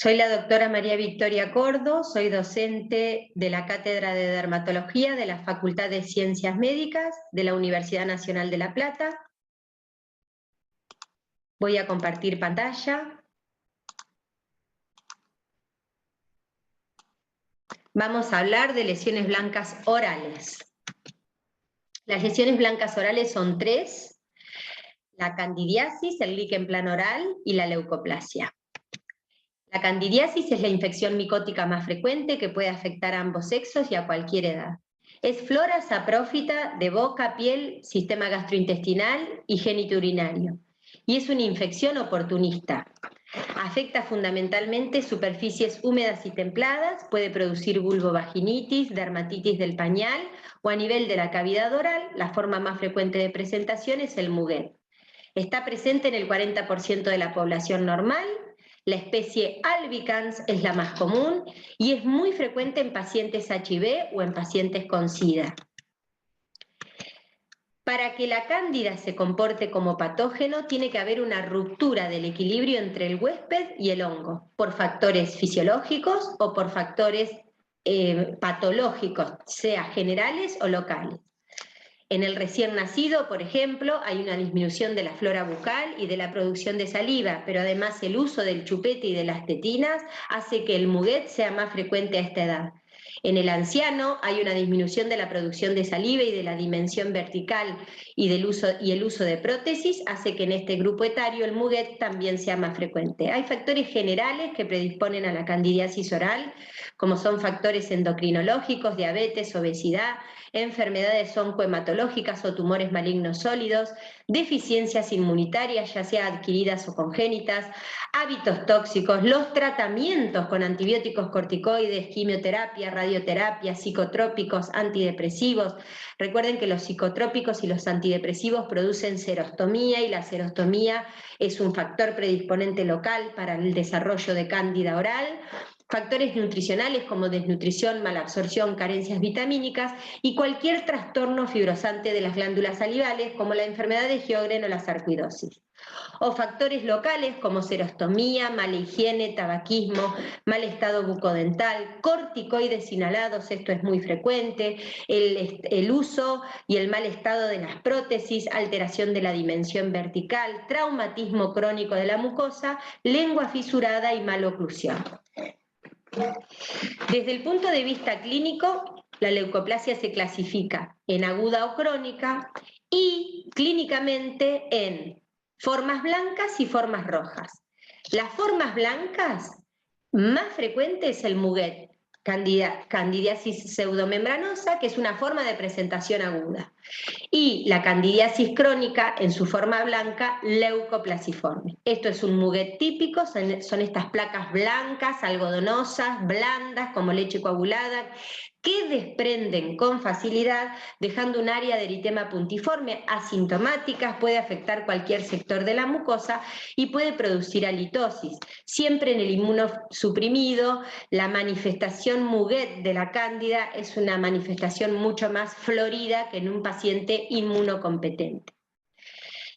Soy la doctora María Victoria Cordo, soy docente de la Cátedra de Dermatología de la Facultad de Ciencias Médicas de la Universidad Nacional de La Plata. Voy a compartir pantalla. Vamos a hablar de lesiones blancas orales. Las lesiones blancas orales son tres: la candidiasis, el líquen plano oral y la leucoplasia. La candidiasis es la infección micótica más frecuente que puede afectar a ambos sexos y a cualquier edad. Es flora saprófita de boca, piel, sistema gastrointestinal y génito urinario. Y es una infección oportunista. Afecta fundamentalmente superficies húmedas y templadas, puede producir vulvovaginitis, dermatitis del pañal o a nivel de la cavidad oral. La forma más frecuente de presentación es el muguet. Está presente en el 40% de la población normal. La especie albicans es la más común y es muy frecuente en pacientes HIV o en pacientes con SIDA. Para que la cándida se comporte como patógeno, tiene que haber una ruptura del equilibrio entre el huésped y el hongo, por factores fisiológicos o por factores patológicos, sea generales o locales. En el recién nacido, por ejemplo, hay una disminución de la flora bucal y de la producción de saliva, pero además el uso del chupete y de las tetinas hace que el muguet sea más frecuente a esta edad. En el anciano hay una disminución de la producción de saliva y de la dimensión vertical y el uso de prótesis hace que en este grupo etario el muguet también sea más frecuente. Hay factores generales que predisponen a la candidiasis oral, como son factores endocrinológicos, diabetes, obesidad, enfermedades oncohematológicas o tumores malignos sólidos, deficiencias inmunitarias, ya sea adquiridas o congénitas, hábitos tóxicos, los tratamientos con antibióticos, corticoides, quimioterapia, radioterapia, psicotrópicos, antidepresivos. Recuerden que los psicotrópicos y los antidepresivos producen serostomía y la serostomía es un factor predisponente local para el desarrollo de cándida oral. Factores nutricionales como desnutrición, malabsorción, carencias vitamínicas y cualquier trastorno fibrosante de las glándulas salivales como la enfermedad de Sjögren o la sarcoidosis. O factores locales como serostomía, mala higiene, tabaquismo, mal estado bucodental, corticoides inhalados, esto es muy frecuente, el uso y el mal estado de las prótesis, alteración de la dimensión vertical, traumatismo crónico de la mucosa, lengua fisurada y maloclusión. Desde el punto de vista clínico, la leucoplasia se clasifica en aguda o crónica y clínicamente en formas blancas y formas rojas. Las formas blancas, más frecuente es el muguet, candidiasis pseudomembranosa, que es una forma de presentación aguda. Y la candidiasis crónica, en su forma blanca, leucoplasiforme. Esto es un muguet típico, son estas placas blancas, algodonosas, blandas, como leche coagulada, que desprenden con facilidad, dejando un área de eritema puntiforme, asintomáticas, puede afectar cualquier sector de la mucosa y puede producir halitosis. Siempre en el inmunosuprimido, la manifestación muguet de la cándida es una manifestación mucho más florida que en un paciente inmunocompetente.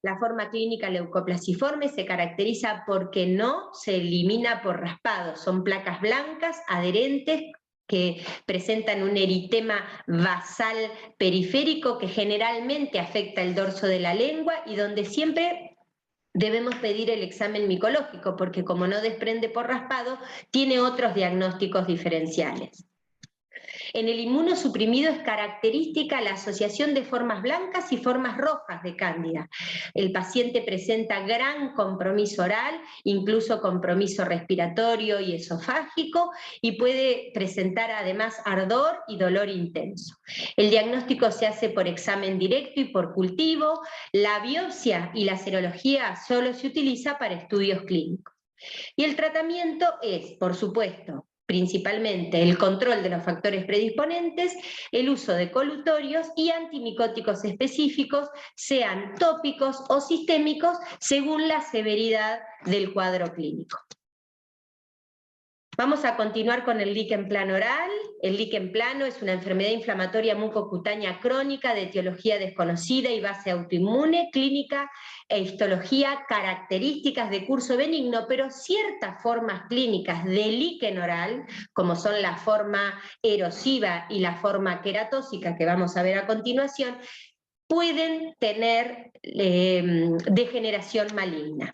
La forma clínica leucoplasiforme se caracteriza porque no se elimina por raspado, son placas blancas, adherentes, que presentan un eritema basal periférico que generalmente afecta el dorso de la lengua y donde siempre debemos pedir el examen micológico porque como no desprende por raspado, tiene otros diagnósticos diferenciales. En el inmunosuprimido es característica la asociación de formas blancas y formas rojas de cándida. El paciente presenta gran compromiso oral, incluso compromiso respiratorio y esofágico, y puede presentar además ardor y dolor intenso. El diagnóstico se hace por examen directo y por cultivo. La biopsia y la serología solo se utiliza para estudios clínicos. Y el tratamiento es, por supuesto, principalmente el control de los factores predisponentes, el uso de colutorios y antimicóticos específicos, sean tópicos o sistémicos, según la severidad del cuadro clínico. Vamos a continuar con el líquen plano oral. El líquen plano es una enfermedad inflamatoria mucocutánea crónica de etiología desconocida y base autoinmune, clínica e histología, características de curso benigno, pero ciertas formas clínicas de líquen oral, como son la forma erosiva y la forma queratóxica, que vamos a ver a continuación, pueden tener degeneración maligna.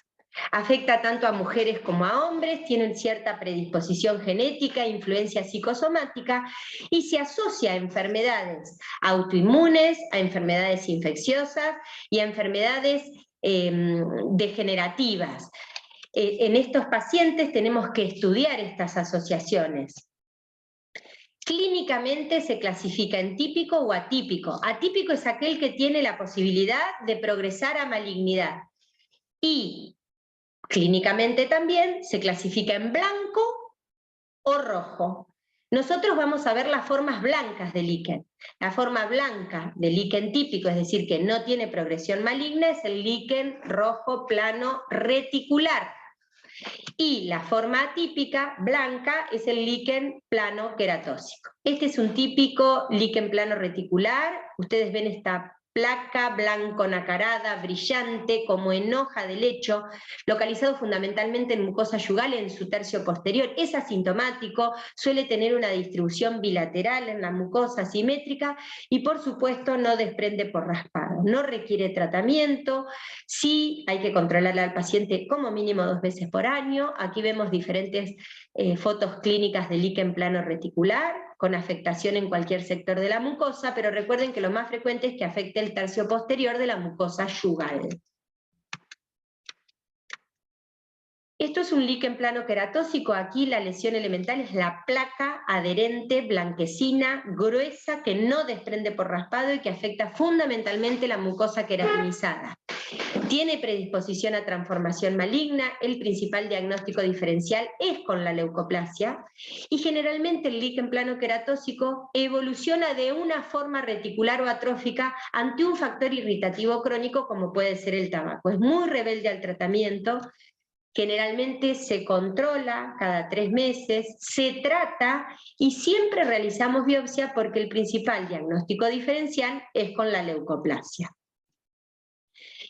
Afecta tanto a mujeres como a hombres, tienen cierta predisposición genética, influencia psicosomática y se asocia a enfermedades autoinmunes, a enfermedades infecciosas y a enfermedades degenerativas. En estos pacientes tenemos que estudiar estas asociaciones. Clínicamente se clasifica en típico o atípico. Atípico es aquel que tiene la posibilidad de progresar a malignidad. Y clínicamente también se clasifica en blanco o rojo. Nosotros vamos a ver las formas blancas de líquen. La forma blanca de líquen típico, es decir, que no tiene progresión maligna, es el líquen rojo plano reticular. Y la forma atípica, blanca, es el líquen plano queratóxico. Este es un típico líquen plano reticular. Ustedes ven esta placa blanco nacarada, brillante, como en hoja de lecho, localizado fundamentalmente en mucosa yugal en su tercio posterior. Es asintomático, suele tener una distribución bilateral en la mucosa simétrica y por supuesto no desprende por raspado. No requiere tratamiento, sí hay que controlar al paciente como mínimo 2 veces por año. Aquí vemos diferentes fotos clínicas de líquen plano reticular, con afectación en cualquier sector de la mucosa, pero recuerden que lo más frecuente es que afecte el tercio posterior de la mucosa yugal. Esto es un líquen plano queratóxico. Aquí la lesión elemental es la placa adherente, blanquecina, gruesa, que no desprende por raspado y que afecta fundamentalmente la mucosa queratinizada. Tiene predisposición a transformación maligna, el principal diagnóstico diferencial es con la leucoplasia, y generalmente el líquen plano queratóxico evoluciona de una forma reticular o atrófica ante un factor irritativo crónico como puede ser el tabaco. Es muy rebelde al tratamiento, generalmente se controla cada 3 meses, se trata y siempre realizamos biopsia porque el principal diagnóstico diferencial es con la leucoplasia.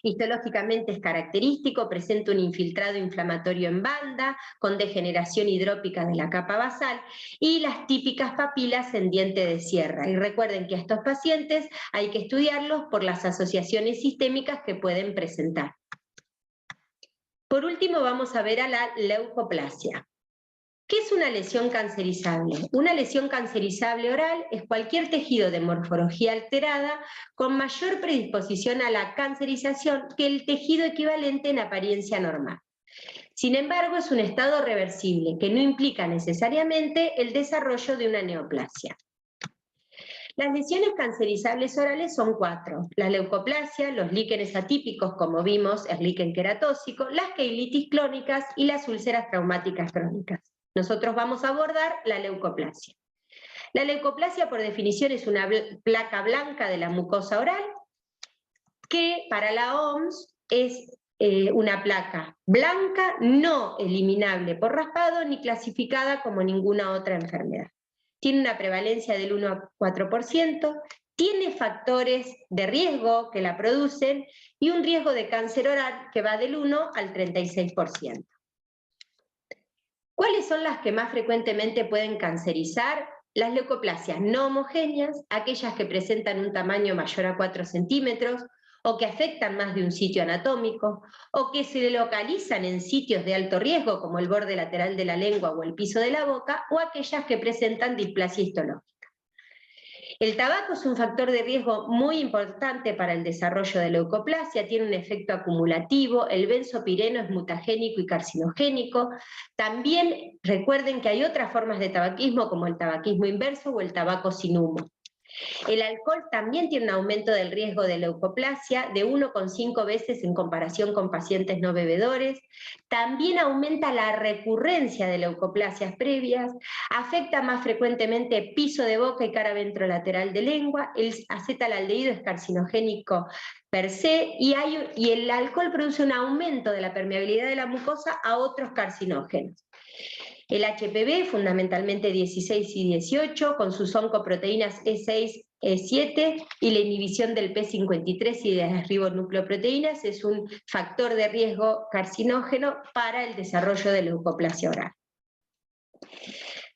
Histológicamente es característico, presenta un infiltrado inflamatorio en banda, con degeneración hidrópica de la capa basal y las típicas papilas en diente de sierra. Y recuerden que a estos pacientes hay que estudiarlos por las asociaciones sistémicas que pueden presentar. Por último vamos a ver a la leucoplasia. ¿Qué es una lesión cancerizable? Una lesión cancerizable oral es cualquier tejido de morfología alterada con mayor predisposición a la cancerización que el tejido equivalente en apariencia normal. Sin embargo, es un estado reversible que no implica necesariamente el desarrollo de una neoplasia. Las lesiones cancerizables orales son 4. La leucoplasia, los líquenes atípicos, como vimos, el líquen queratóxico, las queilitis clónicas y las úlceras traumáticas crónicas. Nosotros vamos a abordar la leucoplasia. La leucoplasia, por definición, es una placa blanca de la mucosa oral, que para la OMS es una placa blanca no eliminable por raspado ni clasificada como ninguna otra enfermedad. Tiene una prevalencia del 1 a 4%, tiene factores de riesgo que la producen y un riesgo de cáncer oral que va del 1 al 36%. ¿Cuáles son las que más frecuentemente pueden cancerizar? Las leucoplasias no homogéneas, aquellas que presentan un tamaño mayor a 4 centímetros, o que afectan más de un sitio anatómico, o que se localizan en sitios de alto riesgo, como el borde lateral de la lengua o el piso de la boca, o aquellas que presentan displasia histológica. El tabaco es un factor de riesgo muy importante para el desarrollo de leucoplasia, tiene un efecto acumulativo, el benzopireno es mutagénico y carcinogénico. También recuerden que hay otras formas de tabaquismo, como el tabaquismo inverso o el tabaco sin humo. El alcohol también tiene un aumento del riesgo de leucoplasia de 1,5 veces en comparación con pacientes no bebedores. También aumenta la recurrencia de leucoplasias previas, afecta más frecuentemente piso de boca y cara ventrolateral de lengua. El acetalaldehído es carcinogénico per se y el alcohol produce un aumento de la permeabilidad de la mucosa a otros carcinógenos. El HPV, fundamentalmente 16 y 18, con sus oncoproteínas E6, E7 y la inhibición del P53 y de las ribonucleoproteínas, es un factor de riesgo carcinógeno para el desarrollo de leucoplasia oral.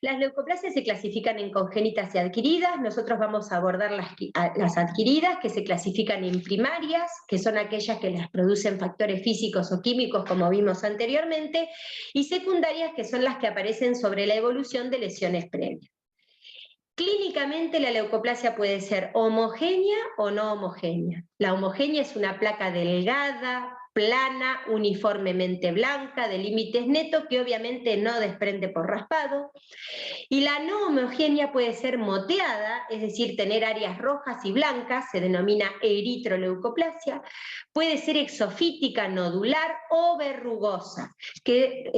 Las leucoplasias se clasifican en congénitas y adquiridas. Nosotros vamos a abordar las adquiridas, que se clasifican en primarias, que son aquellas que las producen factores físicos o químicos, como vimos anteriormente, y secundarias, que son las que aparecen sobre la evolución de lesiones previas. Clínicamente la leucoplasia puede ser homogénea o no homogénea. La homogénea es una placa delgada, plana, uniformemente blanca, de límites netos, que obviamente no desprende por raspado. Y la no homogénea puede ser moteada, es decir, tener áreas rojas y blancas, se denomina eritroleucoplasia. Puede ser exofítica, nodular o verrugosa, que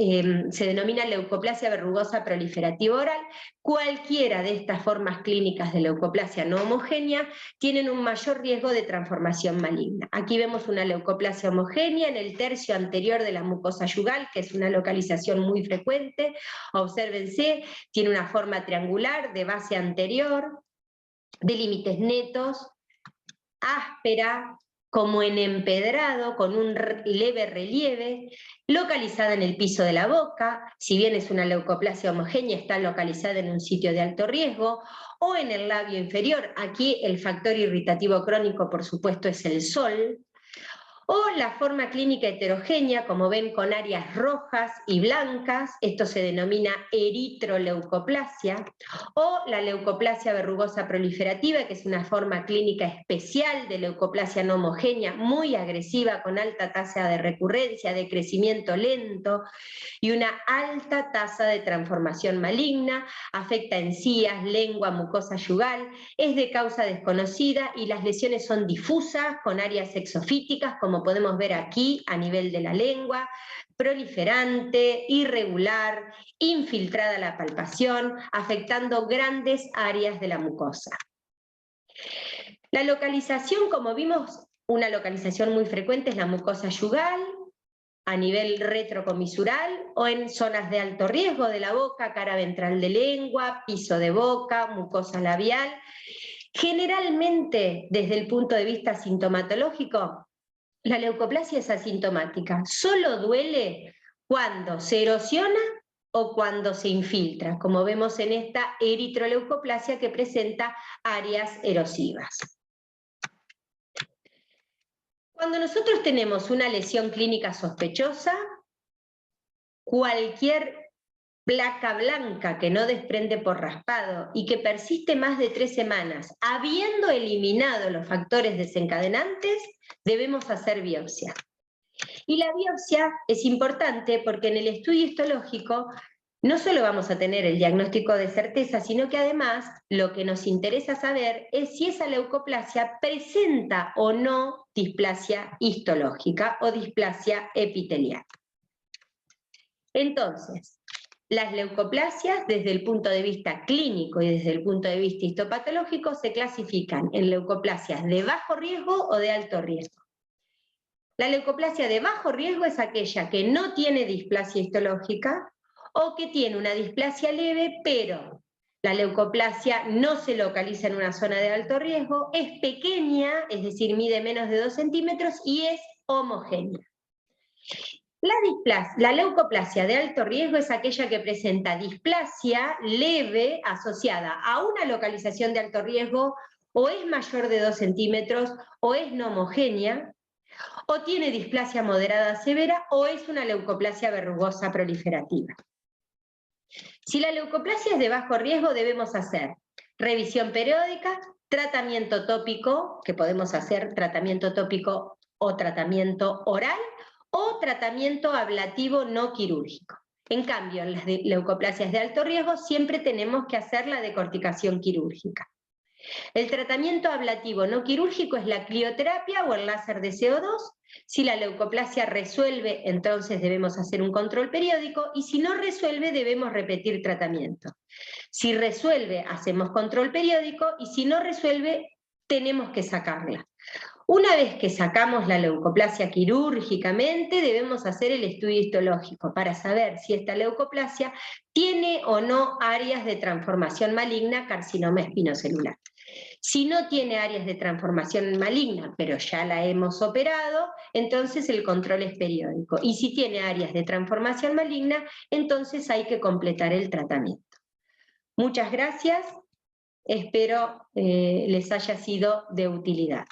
se denomina leucoplasia verrugosa proliferativa oral. Cualquiera de estas formas clínicas de leucoplasia no homogénea tienen un mayor riesgo de transformación maligna. Aquí vemos una leucoplasia homogénea en el tercio anterior de la mucosa yugal, que es una localización muy frecuente. Obsérvense, tiene una forma triangular de base anterior, de límites netos, áspera, como en empedrado, con un leve relieve, localizada en el piso de la boca. Si bien es una leucoplasia homogénea, está localizada en un sitio de alto riesgo, o en el labio inferior. Aquí el factor irritativo crónico, por supuesto, es el sol. O la forma clínica heterogénea, como ven, con áreas rojas y blancas, esto se denomina eritroleucoplasia, o la leucoplasia verrugosa proliferativa, que es una forma clínica especial de leucoplasia no homogénea, muy agresiva, con alta tasa de recurrencia, de crecimiento lento, y una alta tasa de transformación maligna, afecta encías, lengua, mucosa yugal, es de causa desconocida y las lesiones son difusas, con áreas exofíticas, como podemos ver aquí a nivel de la lengua, proliferante, irregular, infiltrada a la palpación, afectando grandes áreas de la mucosa. La localización, como vimos, una localización muy frecuente es la mucosa yugal, a nivel retrocomisural o en zonas de alto riesgo de la boca, cara ventral de lengua, piso de boca, mucosa labial. Generalmente, desde el punto de vista sintomatológico, la leucoplasia es asintomática. Solo duele cuando se erosiona o cuando se infiltra, como vemos en esta eritroleucoplasia que presenta áreas erosivas. Cuando nosotros tenemos una lesión clínica sospechosa, cualquier placa blanca que no desprende por raspado y que persiste más de 3 semanas, habiendo eliminado los factores desencadenantes, debemos hacer biopsia. Y la biopsia es importante porque en el estudio histológico no solo vamos a tener el diagnóstico de certeza, sino que además lo que nos interesa saber es si esa leucoplasia presenta o no displasia histológica o displasia epitelial. Entonces, las leucoplasias desde el punto de vista clínico y desde el punto de vista histopatológico se clasifican en leucoplasias de bajo riesgo o de alto riesgo. La leucoplasia de bajo riesgo es aquella que no tiene displasia histológica o que tiene una displasia leve, pero la leucoplasia no se localiza en una zona de alto riesgo, es pequeña, es decir, mide menos de 2 centímetros y es homogénea. La leucoplasia de alto riesgo es aquella que presenta displasia leve asociada a una localización de alto riesgo, o es mayor de 2 centímetros, o es no homogénea, o tiene displasia moderada severa, o es una leucoplasia verrugosa proliferativa. Si la leucoplasia es de bajo riesgo, debemos hacer revisión periódica, tratamiento tópico, que podemos hacer tratamiento tópico o tratamiento oral, o tratamiento ablativo no quirúrgico. En cambio, en las leucoplasias de alto riesgo siempre tenemos que hacer la decorticación quirúrgica. El tratamiento ablativo no quirúrgico es la crioterapia o el láser de CO2. Si la leucoplasia resuelve, entonces debemos hacer un control periódico, y si no resuelve, debemos repetir tratamiento. Si resuelve, hacemos control periódico, y si no resuelve, tenemos que sacarla. Una vez que sacamos la leucoplasia quirúrgicamente, debemos hacer el estudio histológico para saber si esta leucoplasia tiene o no áreas de transformación maligna, carcinoma espinocelular. Si no tiene áreas de transformación maligna, pero ya la hemos operado, entonces el control es periódico. Y si tiene áreas de transformación maligna, entonces hay que completar el tratamiento. Muchas gracias, espero les haya sido de utilidad.